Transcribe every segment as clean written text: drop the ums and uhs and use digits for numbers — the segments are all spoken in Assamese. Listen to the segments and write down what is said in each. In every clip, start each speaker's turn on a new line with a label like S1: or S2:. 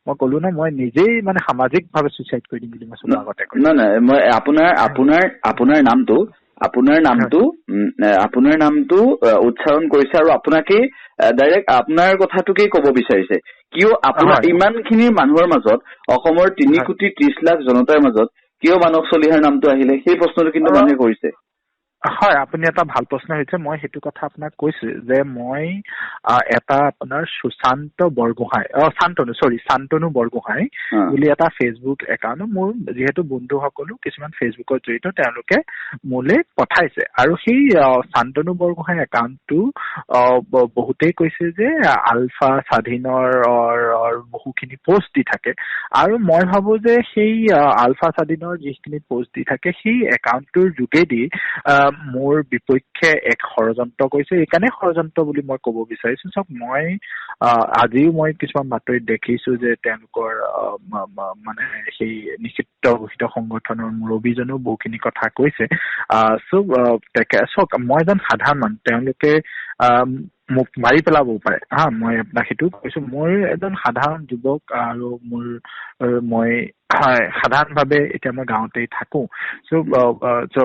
S1: মই ক'লো না মই নিজেই মানে সামাজিকভাৱে সুইচাইড কৰি দিম বুলি মই চবৰ আগতে কৈছো।
S2: নাই মই আপোনাৰ নামটো উচ্চাৰণ কৰিছে আৰু আপোনাকে ডাইৰেক্ট আপোনাৰ কথাটোকেই ক'ব বিচাৰিছে। কিয় আপোনাৰ ইমানখিনি মানুহৰ মাজত অসমৰ 3,30,00,000 জনতাৰ মাজত কিয় মানস চলিহাৰ নামটো আহিলে সেই প্ৰশ্নটো কিন্তু মানুহে কৰিছে।
S1: হয়, আপুনি এটা ভাল প্ৰশ্ন হৈছে। মই সেইটো কথা আপোনাক কৈছো যে মই এটা আপোনাৰ শান্তনু বৰগোহাঁই বুলি এটা ফেচবুক একাউণ্ট মোৰ যিহেতু বন্ধুসকলো কিছুমান ফেচবুকত জড়িত তেওঁলোকে মোলৈ পঠাইছে আৰু সেই শান্তনু বৰগোহাঁই একাউণ্টটো বহুতেই কৈছে যে আলফা স্বাধীনৰ বহুখিনি পোষ্ট দি থাকে আৰু মই ভাবো যে সেই আলফা স্বাধীনৰ যিখিনি পোষ্ট দি থাকে সেই একাউণ্টটোৰ যোগেদি মোৰ বিপক্ষে এক ষড়যন্ত্ৰ কৰিছে। এইকাৰণে ষড়যন্ত্ৰ বুলি মই ক'ব বিচাৰিছো। চাওক মই আজিও মই কিছুমান বাতৰিত দেখিছো যে তেওঁলোকৰ মানে সেই নিষিদ্ধ ঘোষিত সংগঠনৰ মুৰব্বীজনেও বহুখিনি কথা কৈছে। চাওক মই এজন সাধাৰণ মানুহ, তেওঁলোকে মোক মাৰি পেলাবও পাৰে মই আপোনাক সেইটো কৈছো। মই এজন সাধাৰণ যুৱক আৰু মই সাধাৰণভাৱে এতিয়া মই গাঁৱতেই থাকো।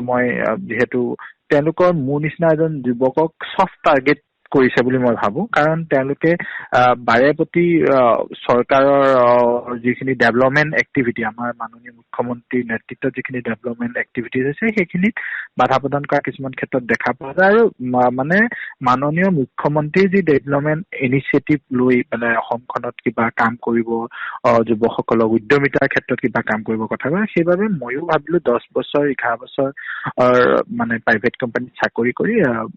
S1: মই যিহেতু তেওঁলোকৰ মোৰ নিচিনা এজন যুৱকক চফ্ট টাৰ্গেট কৰিছে বুলি মই ভাবো, কাৰণ তেওঁলোকে বাৰে প্ৰতি চৰকাৰৰ যিখিনি ডেভেলপমেণ্ট এক্টিভিটি, আমাৰ মাননীয় মুখ্যমন্ত্ৰীৰ নেতৃত্বত যিখিনি ডেভেলপমেণ্ট এক্টিভিটিজ আছে সেইখিনিত বাধা প্ৰদান কৰা কিছুমান ক্ষেত্ৰত দেখা পোৱা যায়। আৰু মানে মাননীয় মুখ্যমন্ত্ৰীৰ যি ডেভেলপমেণ্ট ইনিচিয়েটিভ লৈ পেলাই অসমখনত কিবা কাম কৰিব, যুৱকসকলক উদ্যমিতাৰ ক্ষেত্ৰত কিবা কাম কৰিব কথা কয়, সেইবাবে ময়ো ভাবিলো 10 বছৰ 11 বছৰ মানে প্ৰাইভেট কোম্পানীত চাকৰি কৰি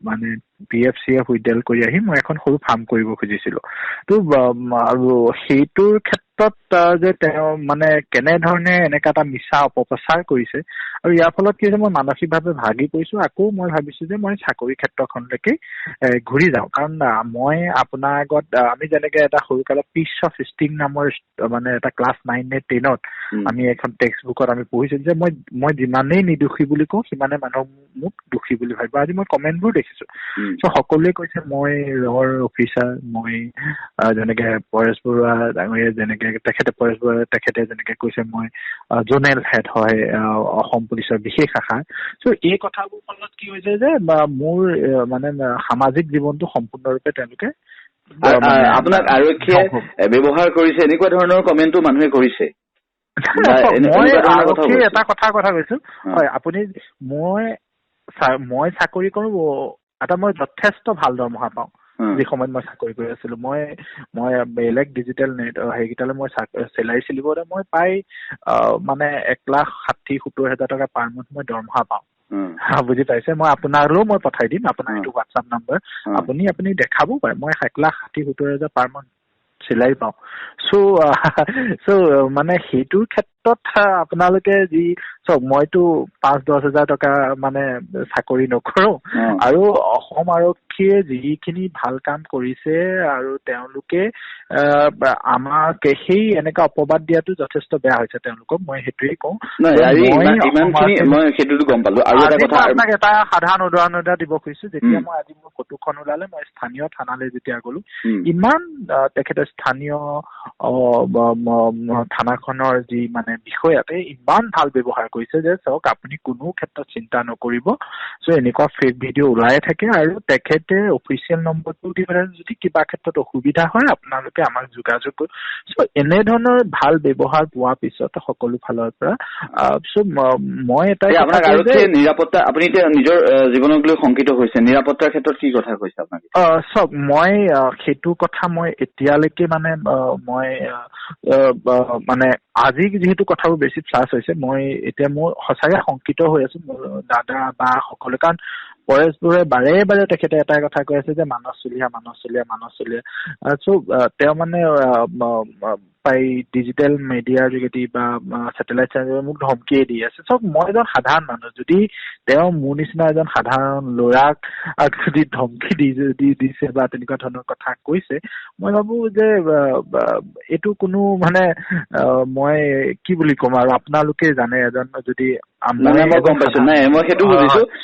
S1: মানে PF উইডেল কৰি আহি মই এখন সৰু ফাৰ্ম কৰিব খুজিছিলো। আৰু সেইটোৰ ক্ষেত্ৰত যে তেওঁ মানে কেনেধৰণে এনেকা এটা মিছা অপপ্ৰচাৰ কৰিছে আৰু ইয়াৰ ফলত কি হৈছে মই মানসিকভাৱে ভাগি পৰিছো। আকৌ মই ভাবিছো যে মই চাকৰি ক্ষেত্ৰখনলৈকে ঘূৰি যাওঁ, কাৰণ মই আপোনাৰ আগত আমি যেনেকে এটা সৰুকালত পিচ অফ ষ্টিং নামৰ মানে এটা ক্লাছ 9 নে 10ত আমি এখন টেক্সট বুকত আমি পঢ়িছো যে মই যিমানেই নিৰ্দোষী বুলি কওঁ সিমানে মানুহ মোক দোষী বুলি ভাবিব। আজি মই কমেণ্টবোৰ দেখিছো। সকলোৱে কৈছে মই ৰৰ অফিচাৰ, মই যেনেকে পৰেশ বৰুৱা ডাঙৰীয়া যেনেকে তেখেতে যেনেকে কৈছে মই জোনেল হেড হয় অসম পুলিচৰ বিশেষ শাখা। এই কথাবোৰ ফলত কি হৈছে যে মোৰ মানে সামাজিক জীৱনটো সম্পূৰ্ণৰূপে তেওঁলোকে
S2: আপোনাক আৰক্ষীয়ে ব্যৱহাৰ কৰিছে এনেকুৱা ধৰণৰ কমেণ্টটো মানুহে কৰিছে।
S1: মই আৰক্ষীৰ এটা কথা কৈছো। হয়, আপুনি মই চাকৰি কৰো এটা মই যথেষ্ট ভাল দৰমহা পাওঁ। যি সময়ত মই চাকৰি কৰি আছিলো মই বেলেগ ডিজিটেল নেট সেইকেইটালৈ মই চেলাৰী চিলিবতে মই প্ৰায় মানে 1,60,70,000 টকা পাৰ মান্থ মই দৰমহা পাওঁ। বুজি পাইছে? মই আপোনালৈও মই পঠাই দিম আপোনাৰ এইটো হোৱাটছআপ নাম্বাৰ, আপুনি দেখাবও পাৰে। মই 1,60,70,000 পাৰ মান্থ চেলাৰী পাওঁ। মানে সেইটোৰ ক্ষেত্ৰত আপোনালোকে যি চাওক, মইতো 5-10 হাজাৰ টকা মানে চাকৰি নকৰো আৰু অসম আৰক্ষীয়ে যিখিনি ভাল কাম কৰিছে আৰু তেওঁলোকে আমাক সেই এনেকা অপবাদ দিয়াটো যথেষ্ট বেয়া হৈছে তেওঁলোকক। মই সেইটোৱে কওঁ।
S2: মই সেইটোতো গম পালো। আৰু এটা কথা
S1: আপোনাক এটা সাধাৰণ উদাহৰণ এটা দিব খুজিছো। যেতিয়া মই আজি মোৰ ফটোখন ওলালে মই স্থানীয় থানালৈ যেতিয়া গলো, ইমান তেখেতে স্থানীয় থানাখনৰ যি মানে বিষয়াতে ইমান ভাল ব্যৱহাৰ কৰিছে যে চাওক আপুনি কোনো ক্ষেত্ৰত চিন্তা নকৰিব। এনেকুৱা ফেক ভিডিঅ' ওলাই থাকে আৰু তেখেতে অফিচিয়েল নম্বৰটো দি পেলাই যদি কিবা ক্ষেত্ৰত অসুবিধা হয় আপোনালোকে আমাক যোগাযোগ কৰিব। এনেধৰণৰ ভাল ব্যৱহাৰ পোৱাৰ পিছত সকলো ফালৰ পৰা মই এটা
S2: নিৰাপত্তা, আপুনি এতিয়া নিজৰ জীৱনক লৈ শংকিত হৈছে, নিৰাপত্তাৰ ক্ষেত্ৰত কি কথা কৈছে আপোনাক?
S1: চাওক মই সেইটো কথা মই এতিয়ালৈকে মানে মই মানে আজি যিহেতু কথাবোৰ বেছি ফ্লাছ হৈছে, মই এতিয়া মোৰ সঁচাকে শংকিত হৈ আছো মোৰ দাদা বা সকলো। কাৰণ পৰেশ বৰুৱাই বাৰে তেখেতে এটাই কথা কৈ আছে যে মানস চলিহা। তেওঁ মানে প্ৰায় ডিজিটেল মিডিয়াৰ যোগেদি বা চেটেলাইট চেনেল মোক ধমকিয়ে দি আছে। চাওক মই এজন সাধাৰণ মানুহ, যদি তেওঁ মোৰ নিচিনা এজন সাধাৰণ ল'ৰাক যদি ধমকি দিছে বা তেনেকুৱা ধৰণৰ কথা কৈছে, মই ভাবো যে এইটো কোনো মানে মই কি বুলি ক'ম আৰু আপোনালোকে জানে এজন যদি
S2: মই গম পাইছো। নাই মই সেইটো বুজিছো।